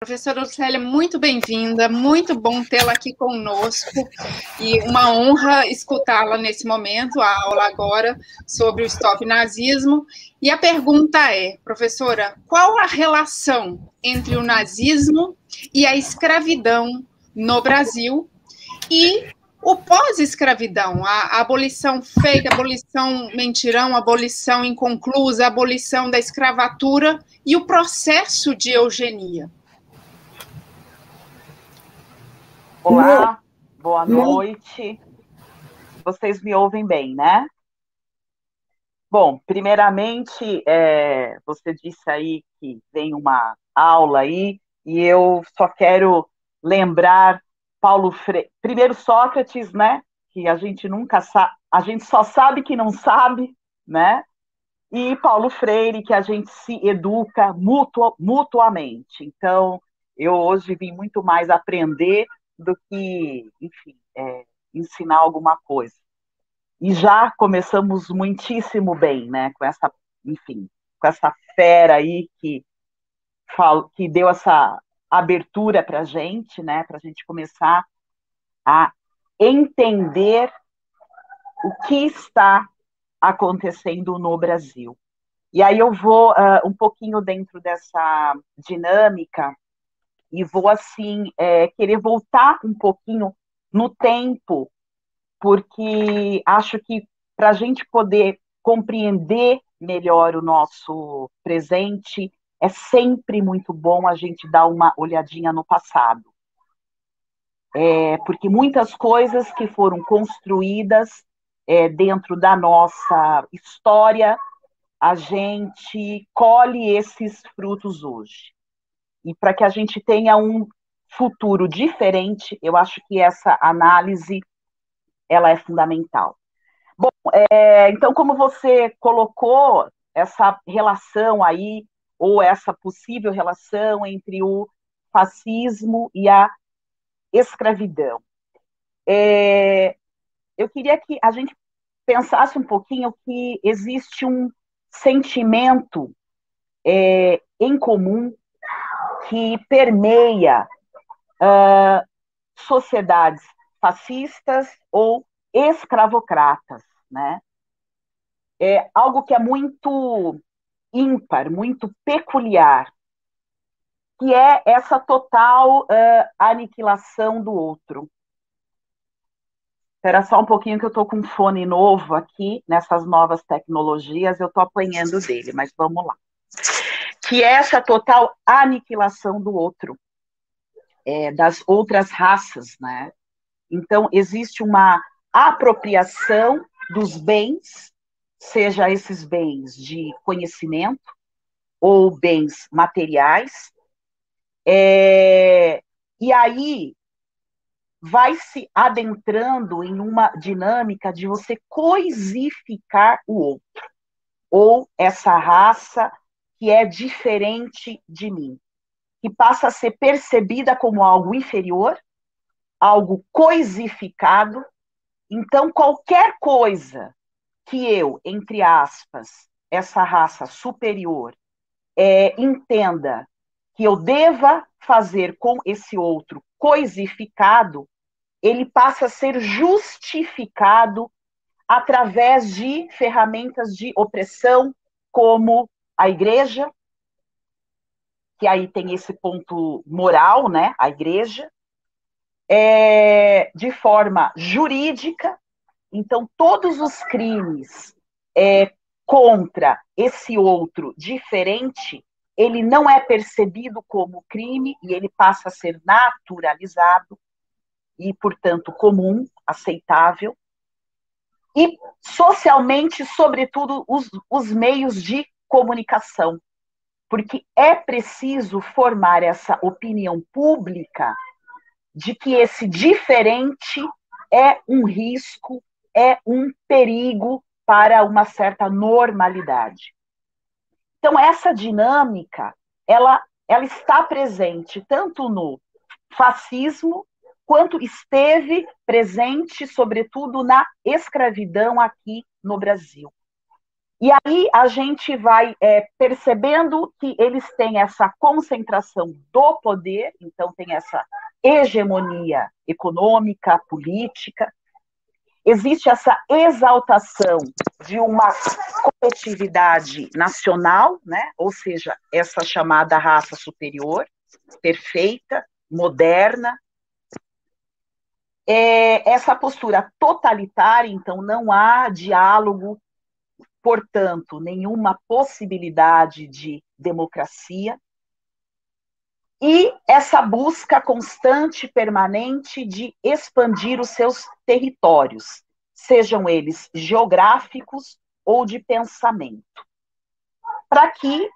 Professora Lucélia, muito bem-vinda, muito bom tê-la aqui conosco e uma honra escutá-la nesse momento, a aula agora sobre o Stop Nazismo. E a pergunta é, professora, qual a relação entre o nazismo e a escravidão no Brasil e o pós-escravidão, a abolição fake, a abolição mentirão, a abolição inconclusa, a abolição da escravatura e o processo de eugenia? Olá, boa noite. Vocês me ouvem bem, né? Bom, primeiramente, você disse aí que vem uma aula aí, e eu só quero lembrar Paulo Freire, primeiro Sócrates, né? Que a gente nunca sabe, a gente só sabe que não sabe, né? E Paulo Freire, que a gente se educa mutuamente. Então, eu hoje vim muito mais aprender do que, enfim, ensinar alguma coisa. E já começamos muitíssimo bem, né? Com essa, enfim, com essa fera aí que deu essa abertura para a gente, né? Para a gente começar a entender o que está acontecendo no Brasil. E aí eu vou um pouquinho dentro dessa dinâmica e vou, assim, querer voltar um pouquinho no tempo, porque acho que para a gente poder compreender melhor o nosso presente, é sempre muito bom a gente dar uma olhadinha no passado. Porque muitas coisas que foram construídas dentro da nossa história, a gente colhe esses frutos hoje. E para que a gente tenha um futuro diferente, eu acho que essa análise ela é fundamental. Bom, então, como você colocou essa relação aí, ou essa possível relação entre o fascismo e a escravidão, eu queria que a gente pensasse um pouquinho que existe um sentimento em comum que permeia sociedades fascistas ou escravocratas, né? É algo que é muito ímpar, muito peculiar, que é essa total aniquilação do outro. Espera só um pouquinho que eu estou com um fone novo aqui, nessas novas tecnologias, eu estou apanhando dele, mas vamos lá. Que é essa total aniquilação do outro, das outras raças, né? Então, existe uma apropriação dos bens, seja esses bens de conhecimento ou bens materiais, e aí vai se adentrando em uma dinâmica de você coisificar o outro, ou essa raça que é diferente de mim, que passa a ser percebida como algo inferior, algo coisificado. Então, qualquer coisa que eu, entre aspas, essa raça superior, entenda que eu deva fazer com esse outro coisificado, ele passa a ser justificado através de ferramentas de opressão, como a igreja, que aí tem esse ponto moral, né? A igreja, de forma jurídica. Então, todos os crimes contra esse outro diferente, ele não é percebido como crime e ele passa a ser naturalizado e, portanto, comum, aceitável. E, socialmente, sobretudo, os meios de comunicação, porque é preciso formar essa opinião pública de que esse diferente é um risco, é um perigo para uma certa normalidade. Então, essa dinâmica, ela está presente tanto no fascismo, quanto esteve presente, sobretudo, na escravidão aqui no Brasil. E aí a gente vai percebendo que eles têm essa concentração do poder, então tem essa hegemonia econômica, política, existe essa exaltação de uma coletividade nacional, né? Ou seja, essa chamada raça superior, perfeita, moderna. Essa postura totalitária, então não há diálogo, portanto, nenhuma possibilidade de democracia. E essa busca constante, permanente de expandir os seus territórios, sejam eles geográficos ou de pensamento, para que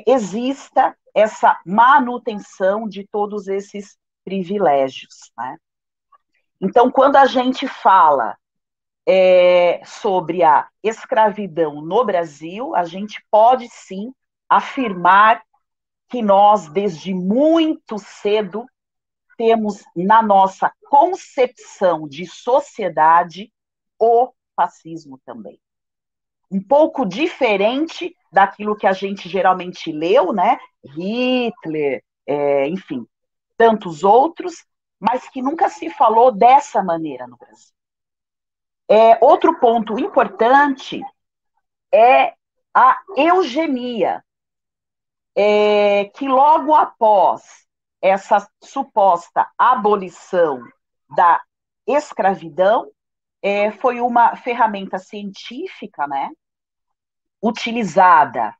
exista essa manutenção de todos esses privilégios, né? Então, quando a gente fala sobre a escravidão no Brasil, a gente pode sim afirmar que nós, desde muito cedo, temos na nossa concepção de sociedade o fascismo também. Um pouco diferente daquilo que a gente geralmente leu, né? Hitler, enfim, tantos outros, mas que nunca se falou dessa maneira no Brasil. Outro ponto importante é a eugenia, que logo após essa suposta abolição da escravidão, foi uma ferramenta científica, né, utilizada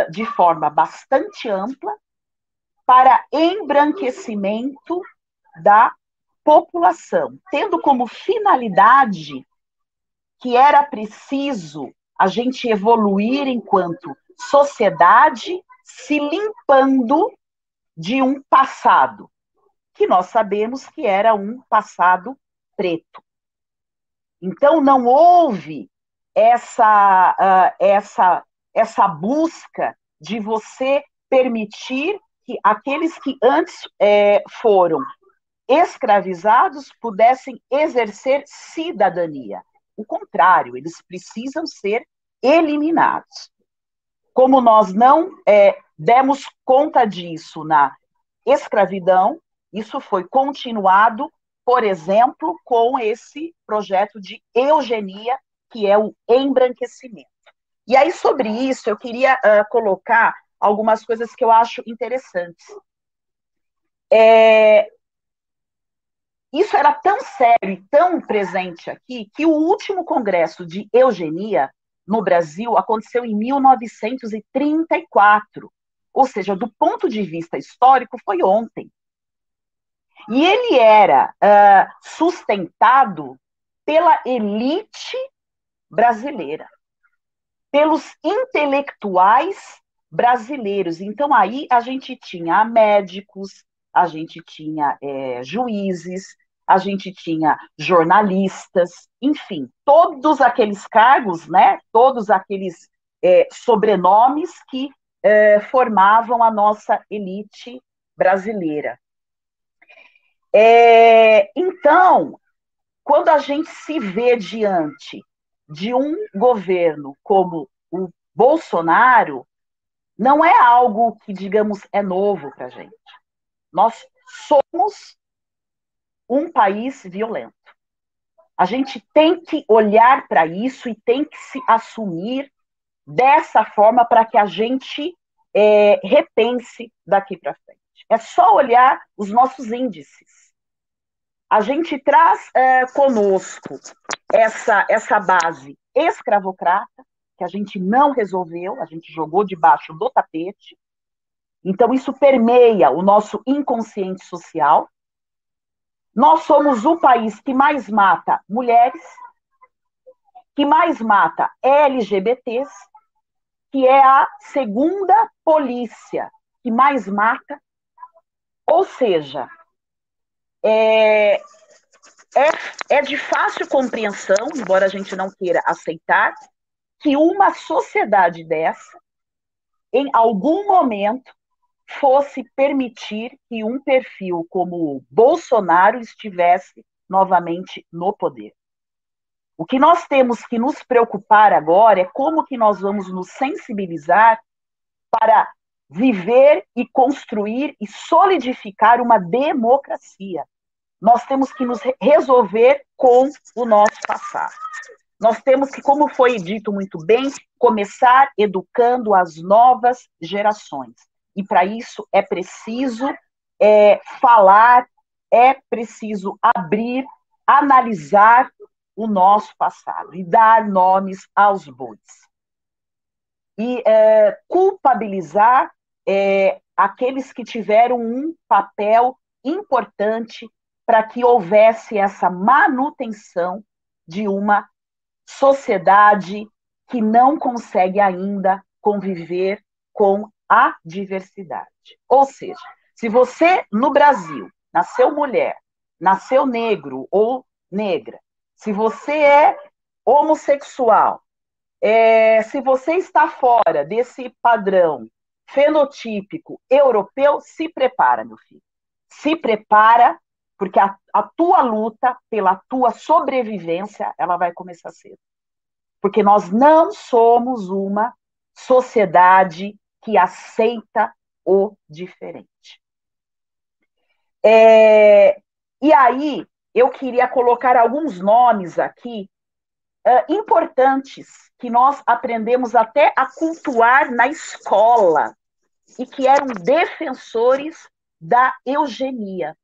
de forma bastante ampla para embranquecimento da população, tendo como finalidade que era preciso a gente evoluir enquanto sociedade, se limpando de um passado, que nós sabemos que era um passado preto. Então, não houve essa busca de você permitir que aqueles que antes foram escravizados pudessem exercer cidadania. O contrário, eles precisam ser eliminados. Como nós não demos conta disso na escravidão, isso foi continuado, por exemplo, com esse projeto de eugenia, que é o embranquecimento. E aí, sobre isso, eu queria colocar algumas coisas que eu acho interessantes. Isso era tão sério e tão presente aqui que o último congresso de eugenia no Brasil aconteceu em 1934. Ou seja, do ponto de vista histórico, foi ontem. E ele era sustentado pela elite brasileira, pelos intelectuais brasileiros. Então, aí a gente tinha médicos, a gente tinha juízes, a gente tinha jornalistas, enfim, todos aqueles cargos, né, todos aqueles sobrenomes que formavam a nossa elite brasileira. Então, quando a gente se vê diante de um governo como o Bolsonaro, não é algo que, digamos, é novo para a gente. Nós somos um país violento. A gente tem que olhar para isso e tem que se assumir dessa forma para que a gente repense daqui para frente. É só olhar os nossos índices. A gente traz conosco essa base escravocrata, que a gente não resolveu, a gente jogou debaixo do tapete. Então, isso permeia o nosso inconsciente social. Nós somos o país que mais mata mulheres, que mais mata LGBTs, que é a segunda polícia que mais mata. Ou seja, é de fácil compreensão, embora a gente não queira aceitar, que uma sociedade dessa, em algum momento, fosse permitir que um perfil como o Bolsonaro estivesse novamente no poder. O que nós temos que nos preocupar agora é como que nós vamos nos sensibilizar para viver e construir e solidificar uma democracia. Nós temos que nos resolver com o nosso passado. Nós temos que, como foi dito muito bem, começar educando as novas gerações. E para isso é preciso falar, é preciso abrir, analisar o nosso passado e dar nomes aos bois. E culpabilizar aqueles que tiveram um papel importante para que houvesse essa manutenção de uma sociedade que não consegue ainda conviver com a diversidade. Ou seja, se você, no Brasil, nasceu mulher, nasceu negro ou negra, se você é homossexual, se você está fora desse padrão fenotípico europeu, se prepara, meu filho. Se prepara, porque a tua luta pela tua sobrevivência, ela vai começar cedo. Porque nós não somos uma sociedade que aceita o diferente. E aí, eu queria colocar alguns nomes aqui importantes que nós aprendemos até a cultuar na escola e que eram defensores da eugenia.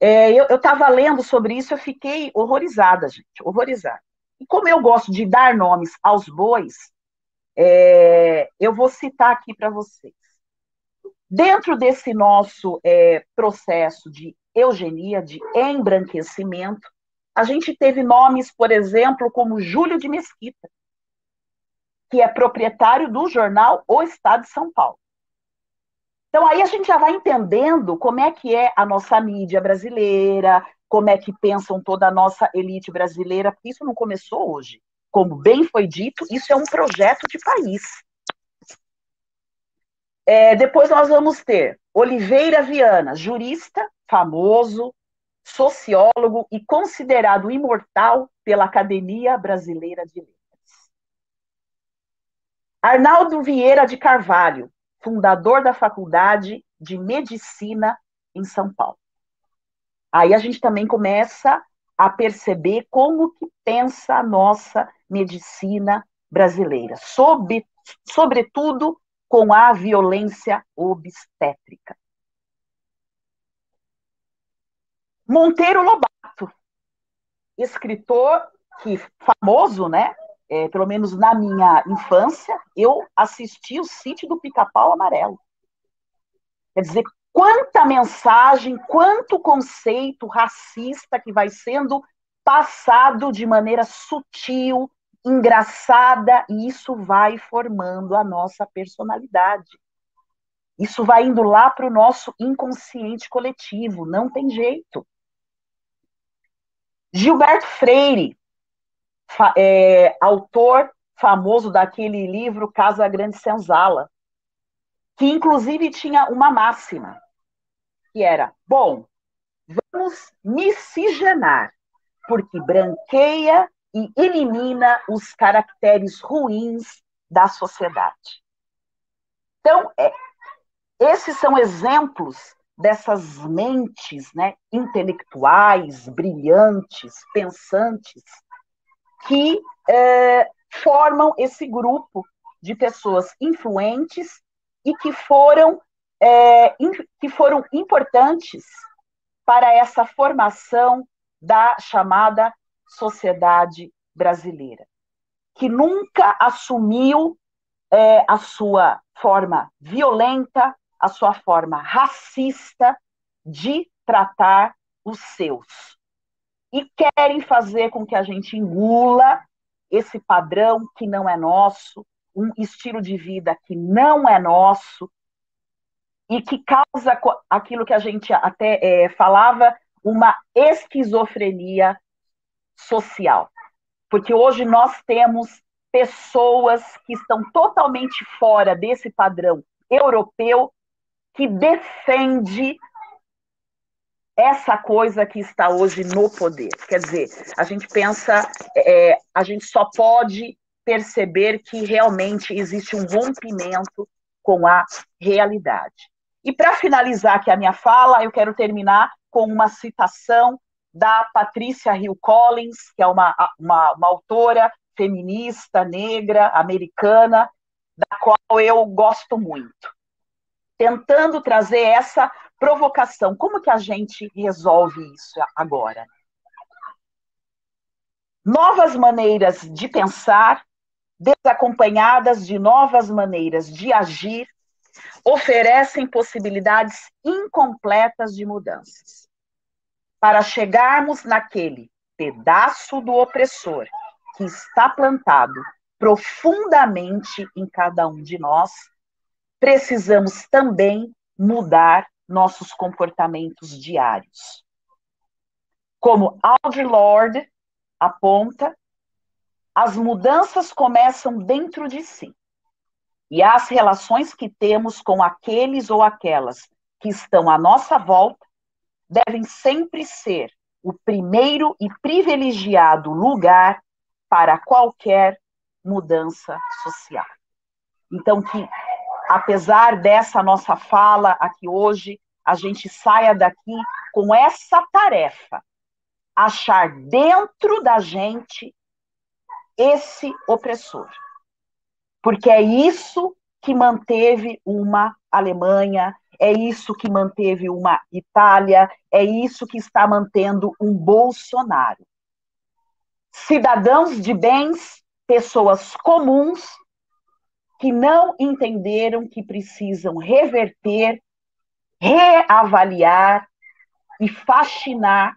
Eu estava lendo sobre isso, eu fiquei horrorizada, gente, horrorizada. E como eu gosto de dar nomes aos bois, eu vou citar aqui para vocês. Dentro desse nosso processo de eugenia, de embranquecimento, a gente teve nomes, por exemplo, como Júlio de Mesquita, que é proprietário do jornal O Estado de São Paulo. Então, aí a gente já vai entendendo como é que é a nossa mídia brasileira, como é que pensam toda a nossa elite brasileira, porque isso não começou hoje. Como bem foi dito, isso é um projeto de país. Depois nós vamos ter Oliveira Viana, jurista, famoso, sociólogo e considerado imortal pela Academia Brasileira de Letras. Arnaldo Vieira de Carvalho, fundador da Faculdade de Medicina em São Paulo. Aí a gente também começa a perceber como que pensa a nossa medicina brasileira, sobretudo com a violência obstétrica. Monteiro Lobato, escritor famoso, né? Pelo menos na minha infância, eu assisti o Sítio do Pica-Pau Amarelo. Quer dizer, quanta mensagem, quanto conceito racista que vai sendo passado de maneira sutil, engraçada, e isso vai formando a nossa personalidade. Isso vai indo lá para o nosso inconsciente coletivo, não tem jeito. Gilberto Freire, autor famoso daquele livro Casa Grande Senzala, que inclusive tinha uma máxima, que era, bom, vamos miscigenar, porque branqueia e elimina os caracteres ruins da sociedade. Então, esses são exemplos dessas mentes, né, intelectuais, brilhantes, pensantes, que formam esse grupo de pessoas influentes e que foram importantes para essa formação da chamada sociedade brasileira, que nunca assumiu a sua forma violenta, a sua forma racista de tratar os seus. E querem fazer com que a gente engula esse padrão que não é nosso, um estilo de vida que não é nosso, e que causa aquilo que a gente até falava, uma esquizofrenia social. Porque hoje nós temos pessoas que estão totalmente fora desse padrão europeu, que defende essa coisa que está hoje no poder. Quer dizer, a gente pensa, a gente só pode perceber que realmente existe um rompimento com a realidade. E para finalizar aqui a minha fala, eu quero terminar com uma citação da Patricia Hill Collins, que é uma autora feminista, negra, americana, da qual eu gosto muito. Tentando trazer essa provocação. Como que a gente resolve isso agora? Novas maneiras de pensar, desacompanhadas de novas maneiras de agir, oferecem possibilidades incompletas de mudanças. Para chegarmos naquele pedaço do opressor que está plantado profundamente em cada um de nós, precisamos também mudar nossos comportamentos diários. Como Audre Lorde aponta, as mudanças começam dentro de si. E as relações que temos com aqueles ou aquelas que estão à nossa volta devem sempre ser o primeiro e privilegiado lugar para qualquer mudança social. Então, que, apesar dessa nossa fala aqui hoje, a gente saia daqui com essa tarefa, achar dentro da gente esse opressor. Porque é isso que manteve uma Alemanha, é isso que manteve uma Itália, é isso que está mantendo um Bolsonaro. Cidadãos de bens, pessoas comuns, que não entenderam que precisam reverter, reavaliar e faxinar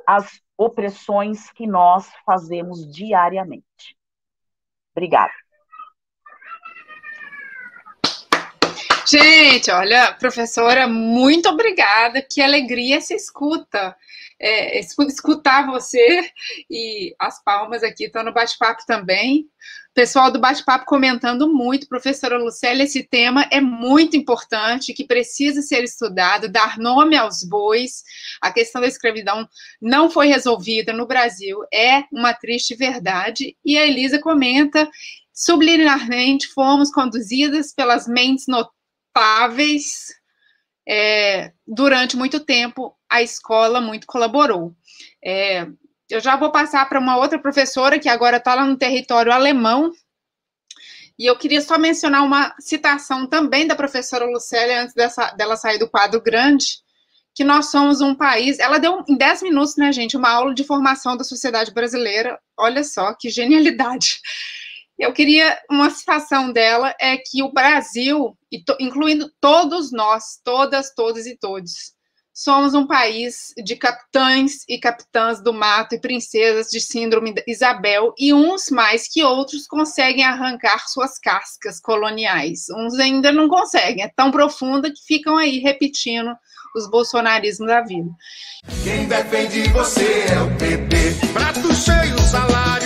as opressões que nós fazemos diariamente. Obrigada. Gente, olha, professora, muito obrigada, que alegria essa escuta. Escutar você e as palmas aqui estão no bate-papo também. Pessoal do bate-papo comentando muito. Professora Lucélia, esse tema é muito importante, que precisa ser estudado, dar nome aos bois. A questão da escravidão não foi resolvida no Brasil, é uma triste verdade. E a Elisa comenta, subliminarmente, fomos conduzidas pelas mentes notáveis, durante muito tempo, a escola muito colaborou. Eu já vou passar para uma outra professora que agora está lá no território alemão, e eu queria só mencionar uma citação também da professora Lucélia, antes dela sair do quadro grande, que nós somos um país... Ela deu em 10 minutos, né, gente, uma aula de formação da sociedade brasileira. Olha só, que genialidade. Eu queria, uma citação dela, é que o Brasil, incluindo todos nós, todas, todos e todos, somos um país de capitães e capitãs do mato e princesas de síndrome de Isabel, e uns mais que outros conseguem arrancar suas cascas coloniais. Uns ainda não conseguem, é tão profunda que ficam aí repetindo os bolsonarismos da vida. Quem defende você é o PT. Prato cheio, salário